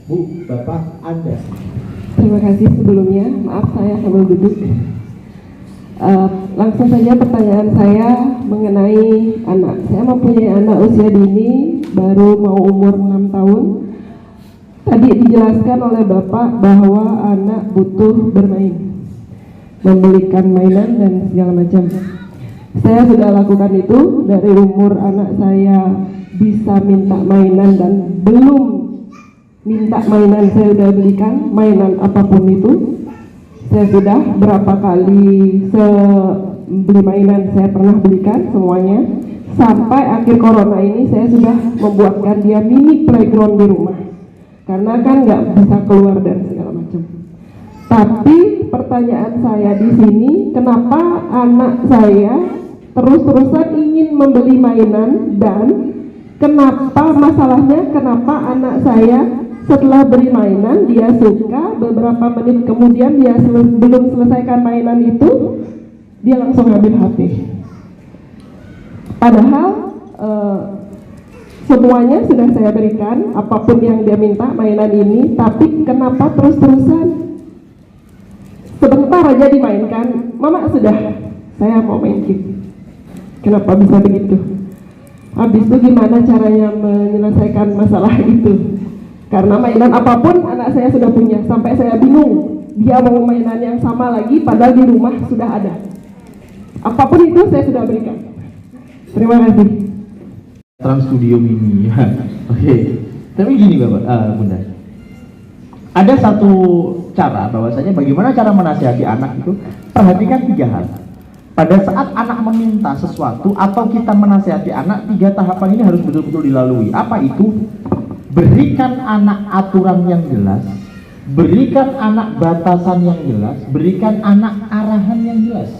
Bu, Bapak, Anda. Terima kasih sebelumnya, maaf saya sambil duduk. Langsung saja pertanyaan saya mengenai anak. Saya mempunyai anak usia dini, baru mau umur 6 tahun. Tadi dijelaskan oleh Bapak bahwa anak butuh bermain, membelikan mainan dan segala macam. Saya sudah lakukan itu dari umur anak saya bisa minta mainan dan belum minta mainan saya sudah belikan mainan apapun itu. Saya sudah berapa kali beli mainan saya pernah belikan semuanya. Sampai akhir corona ini saya sudah membuatkan dia mini playground di rumah karena kan nggak bisa keluar dan segala macam. Tapi pertanyaan saya di sini, kenapa anak saya terus-terusan ingin membeli mainan dan kenapa masalahnya, kenapa anak saya setelah beri mainan dia suka, beberapa menit kemudian dia belum selesaikan mainan itu dia langsung ambil HP. Padahal semuanya sudah saya berikan, apapun yang dia minta mainan ini, tapi kenapa terus-terusan sebentar aja dimainkan, mama sudah saya mau main game. Kenapa bisa begitu? Habis itu gimana caranya menyelesaikan masalah itu? Karena mainan apapun anak saya sudah punya, sampai saya bingung dia mau mainan yang sama lagi padahal di rumah sudah ada. Apapun itu saya sudah berikan. Terima kasih. Trans Studio Mini. Oke. Tapi gini Bapak, Bunda. Ada satu cara bahwasanya bagaimana cara menasihati anak itu, perhatikan 3 hal. Pada saat anak meminta sesuatu atau kita menasihati anak, 3 tahapan ini harus betul-betul dilalui. Apa itu? Berikan anak aturan yang jelas, berikan anak batasan yang jelas, berikan anak arahan yang jelas.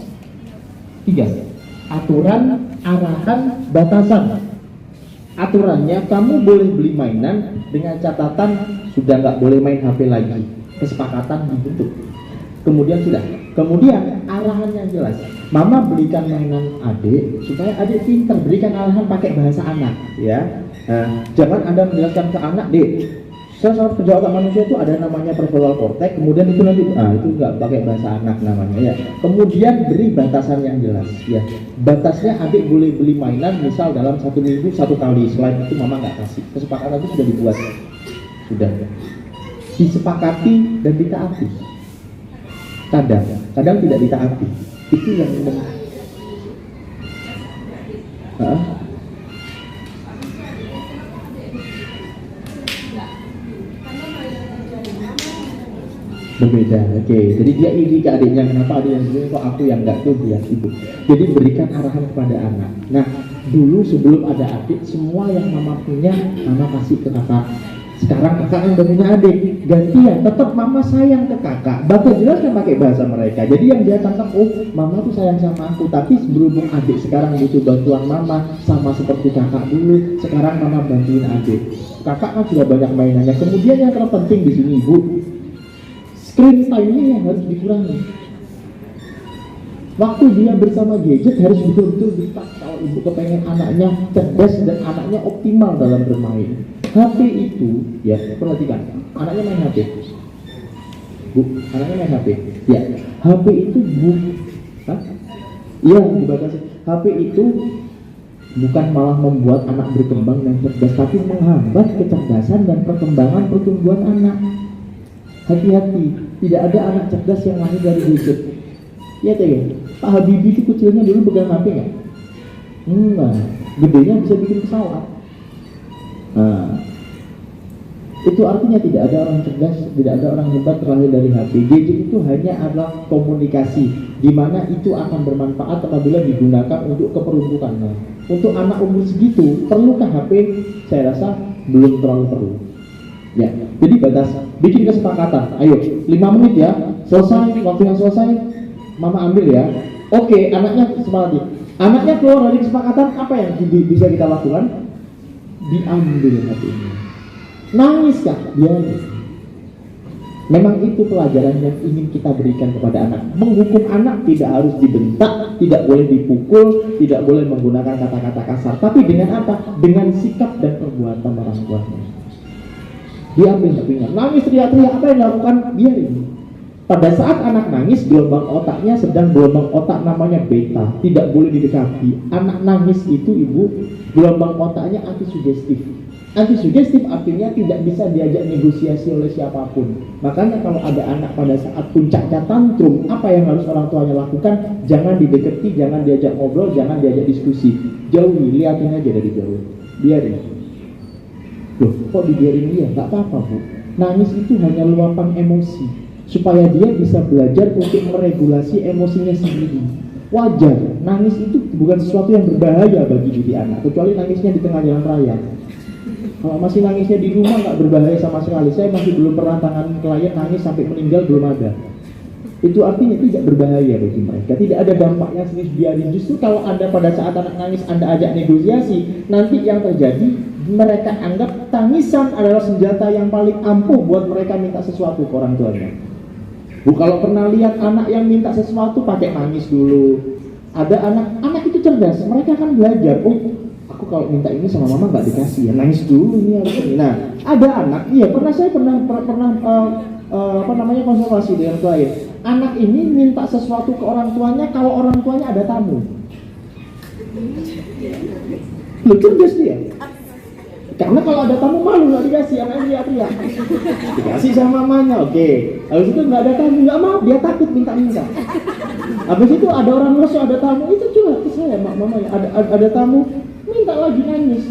3. Aturan, arahan, batasan. Aturannya, kamu boleh beli mainan dengan catatan sudah nggak boleh main HP lagi. Kesepakatan dibentuk. Kemudian arahan yang jelas. Mama belikan mainan adik supaya adik pintar, berikan arahan pakai bahasa anak, ya. Jangan Anda menjelaskan ke anak, Dek, saat kerja otak manusia itu ada namanya prefrontal cortex, kemudian itu nanti, itu nggak pakai bahasa anak namanya, ya. Kemudian beri batasan yang jelas, ya. Batasnya adik boleh beli mainan, misal dalam 1 minggu 1 kali, selain itu mama nggak kasih. Kesepakatan itu sudah dibuat, sudah disepakati dan ditaati. Kadang tidak ditaati, itu yang berbeda. Oke, jadi dia iri ke adiknya, kenapa adik yang begini kok aku yang enggak, tuh biar ibu. Jadi berikan arahan kepada anak. Nah, dulu sebelum ada adik, semua yang mama punya mama kasih ke kakak. Sekarang kakak yang udah punya adik, gantian, tetap mama sayang ke kakak. Bapak jelaskan pakai bahasa mereka. Jadi yang dia tangkap, oh mama tuh sayang sama aku. Tapi berhubung adik sekarang butuh bantuan mama, sama seperti kakak dulu, sekarang mama bantuin adik. Kakak kan sudah banyak mainannya. Kemudian yang terpenting di sini ibu, screen time-nya yang harus dikurangi. Waktu dia bersama gadget harus betul-betul ditak. Kalau ibu kepengen anaknya cerdas dan anaknya optimal dalam bermain, HP itu, ya perhatikan, anaknya main HP. Bu, anaknya main HP. Ya, HP itu iya dibatasi. HP itu bukan malah membuat anak berkembang dan cerdas, tapi menghambat kecerdasan dan perkembangan pertumbuhan anak. Hati-hati, tidak ada anak cerdas yang lahir dari gadget. Ya teh, Pak Habibie itu kecilnya dulu pegang HP nggak? Enggak, gedenya bisa bikin pesawat. Nah, itu artinya tidak ada orang cerdas, tidak ada orang hebat terlahir dari HP. Gadget itu hanya adalah komunikasi, di mana itu akan bermanfaat apabila digunakan untuk keperuntukannya. Untuk anak umur segitu, perlukah HP? Saya rasa belum terlalu perlu. Ya, jadi batas, bikin kesepakatan. Ayo, 5 menit ya, selesai, waktu yang selesai, mama ambil ya. Oke, anaknya semangat. Anaknya keluar dari kesepakatan, apa yang bisa kita lakukan? Diambil HP-nya. Nangis kah? Biarin. Memang itu pelajaran yang ingin kita berikan kepada anak. Menghukum anak tidak harus dibentak, tidak boleh dipukul, tidak boleh menggunakan kata-kata kasar. Tapi dengan apa? Dengan sikap dan perbuatan orang tuanya. Diambil HP-nya, nangis teriak-teriak, apa yang dilakukan? Biarin. Pada saat anak nangis, gelombang otaknya sedang gelombang otak namanya beta, tidak boleh didekati. Anak nangis itu ibu, gelombang otaknya antisugestif. Antisugestif artinya tidak bisa diajak negosiasi oleh siapapun. Makanya kalau ada anak pada saat puncaknya tantrum, apa yang harus orang tuanya lakukan? Jangan didekati, jangan diajak ngobrol, jangan diajak diskusi. Jauhi, liatin aja dari jauh. Biarin. Loh, kok dibiarin dia? Gak apa-apa bu. Nangis itu hanya luapan emosi, supaya dia bisa belajar untuk meregulasi emosinya sendiri. Wajar, nangis itu bukan sesuatu yang berbahaya bagi diri anak, kecuali nangisnya di tengah jalan raya. Kalau masih nangisnya di rumah nggak berbahaya sama sekali. Saya masih belum pernah tangan klien nangis sampai meninggal, belum ada. Itu artinya tidak berbahaya bagi mereka, tidak ada dampaknya serius. Biarin. Justru kalau Anda pada saat anak nangis Anda ajak negosiasi, nanti yang terjadi mereka anggap tangisan adalah senjata yang paling ampuh buat mereka minta sesuatu ke orang tuanya. Bu, kalau pernah lihat anak yang minta sesuatu pakai nangis dulu. Ada anak itu cerdas, mereka akan belajar. Oh, aku kalau minta ini sama mama nggak dikasih ya, nangis dulu ini harus ini. Nah, ada anak, iya saya pernah konsultasi dengan klien. Anak ini minta sesuatu ke orang tuanya kalau orang tuanya ada tamu. Lu cerdas dia. Karena kalau ada tamu malu nggak dikasih, anaknya teriak. Dikasih sama mamanya, oke. Habis itu nggak ada tamu, nggak mau, dia takut minta-minta. Habis itu ada orang masuk, ada tamu, itu curhat ke saya, mamanya. Ada tamu, minta lagi nangis.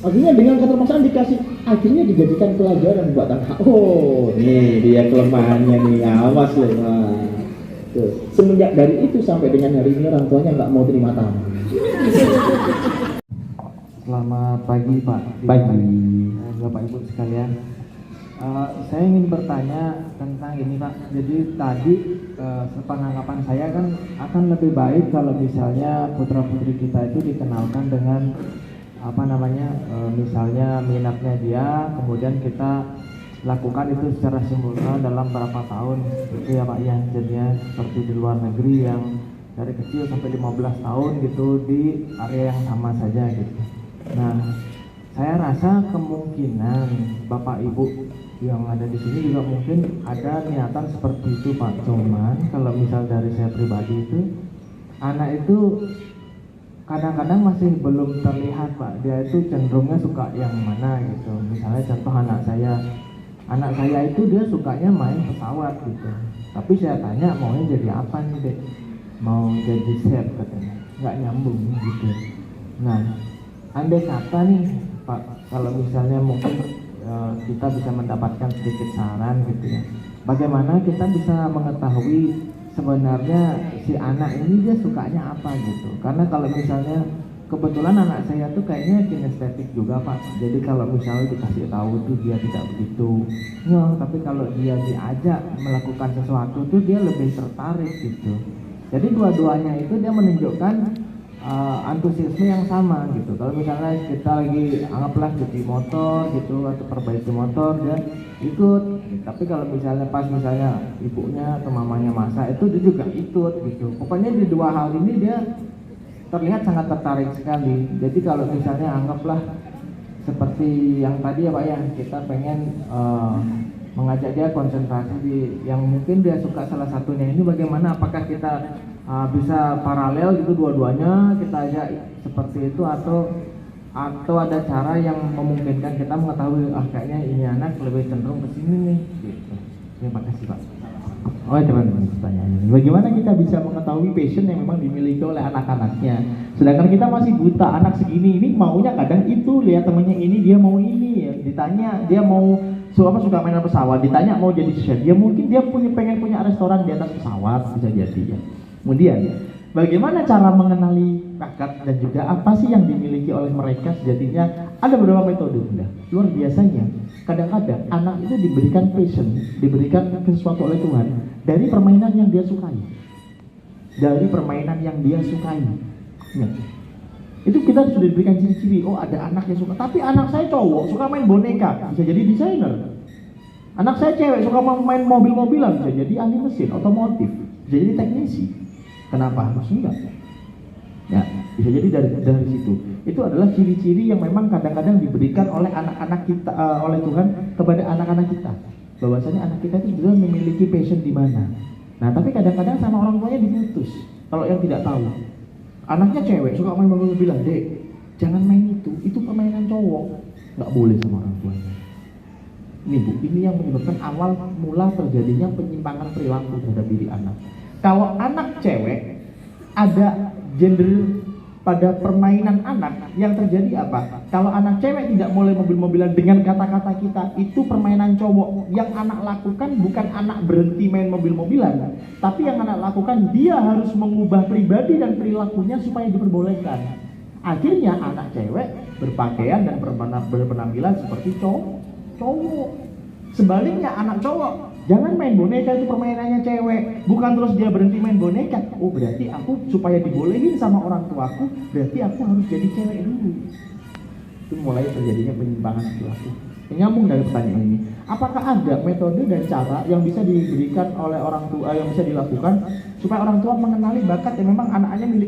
Akhirnya dengan keterpaksaan dikasih, akhirnya dijadikan pelajaran buat anak. Oh, nih dia kelemahannya nih, awas loh. Nah, tuh. Semenjak dari itu sampai dengan hari ini orang tuanya nggak mau terima tamu. Selamat pagi Pak. Pagi. Bapak Ibu sekalian. Saya ingin bertanya tentang ini Pak. Jadi tadi sepenanggapan saya kan akan lebih baik kalau misalnya putra putri kita itu dikenalkan dengan misalnya minatnya dia, kemudian kita lakukan itu secara simultan dalam berapa tahun gitu ya Pak ya. Jadinya seperti di luar negeri yang dari kecil sampai 15 tahun gitu di area yang sama saja gitu. Nah, saya rasa kemungkinan Bapak Ibu yang ada di sini juga mungkin ada niatan seperti itu Pak. Cuman kalau misal dari saya pribadi itu, anak itu kadang-kadang masih belum terlihat Pak. Dia itu cenderungnya suka yang mana gitu. Misalnya contoh anak saya itu dia sukanya main pesawat gitu. Tapi saya tanya maunya jadi apa nih Dek? Mau jadi chef katanya. Nggak nyambung gitu. Nah, andai kata nih Pak, kalau misalnya mungkin kita bisa mendapatkan sedikit saran gitu ya, bagaimana kita bisa mengetahui sebenarnya si anak ini dia sukanya apa gitu. Karena kalau misalnya kebetulan anak saya tuh kayaknya kinestetik juga Pak, jadi kalau misalnya dikasih tahu tuh dia tidak begitu tapi kalau dia diajak melakukan sesuatu tuh dia lebih tertarik gitu. Jadi dua-duanya itu dia menunjukkan antusiasme yang sama gitu. Kalau misalnya kita lagi anggaplah cuci motor gitu atau perbaiki motor, dia ikut. Tapi kalau misalnya pas misalnya ibunya atau mamanya masak, itu dia juga ikut gitu. Pokoknya di dua hal ini dia terlihat sangat tertarik sekali. Jadi kalau misalnya anggaplah seperti yang tadi ya Pak ya, kita pengen mengajak dia konsentrasi di yang mungkin dia suka salah satunya ini, bagaimana apakah kita bisa paralel gitu dua-duanya kita ajak seperti itu, atau ada cara yang memungkinkan kita mengetahui kayaknya ini anak lebih cenderung ke sini nih gitu. Terima kasih Pak. Oh teman-teman, pertanyaannya bagaimana kita bisa mengetahui passion yang memang dimiliki oleh anak-anaknya, sedangkan kita masih buta. Anak segini ini maunya kadang itu, lihat temannya ini dia mau ini ya. Ditanya dia mau suka mainan pesawat, ditanya mau jadi chef, dia mungkin dia pengen punya restoran di atas pesawat, bisa jadi ya. Kemudian bagaimana cara mengenali bakat dan juga apa sih yang dimiliki oleh mereka sejatinya? Ada beberapa metode Bunda. Luar biasanya kadang-kadang anak itu diberikan passion, diberikan sesuatu oleh Tuhan dari permainan yang dia sukai. Dari permainan yang dia sukai ya. Itu kita sudah diberikan ciri-ciri. Oh ada anak yang suka, tapi anak saya cowok suka main boneka, bisa jadi desainer. Anak saya cewek suka main mobil-mobilan, bisa jadi ahli mesin otomotif, bisa jadi teknisi. Kenapa harus enggak? Ya, bisa jadi dari situ. Itu adalah ciri-ciri yang memang kadang-kadang diberikan oleh anak-anak kita, oleh Tuhan kepada anak-anak kita. Bahwasanya anak kita itu juga memiliki passion di mana. Nah, tapi kadang-kadang sama orang tuanya diputus. Kalau yang tidak tahu, anaknya cewek suka main mobil-mobilan, dek, jangan main itu permainan cowok, nggak boleh sama orang tuanya. Ini Bu, ini yang menyebabkan awal mula terjadinya penyimpangan perilaku terhadap diri anak. Kalau anak cewek ada gender pada permainan anak, yang terjadi apa? Kalau anak cewek tidak boleh mobil-mobilan dengan kata-kata kita, itu permainan cowok. Yang anak lakukan bukan anak berhenti main mobil-mobilan, tapi yang anak lakukan dia harus mengubah pribadi dan perilakunya supaya diperbolehkan. Akhirnya anak cewek berpakaian dan berpenampilan seperti cowok. Sebaliknya anak cowok, jangan main boneka, itu permainannya cewek. Bukan terus dia berhenti main boneka. Oh, berarti aku supaya dibolehin sama orang tuaku, berarti aku harus jadi cewek dulu. Itu mulai terjadinya penyimpangan perilaku. Nyambung dari pertanyaan ini, apakah ada metode dan cara yang bisa diberikan oleh orang tua, yang bisa dilakukan supaya orang tua mengenali bakat yang memang anaknya milik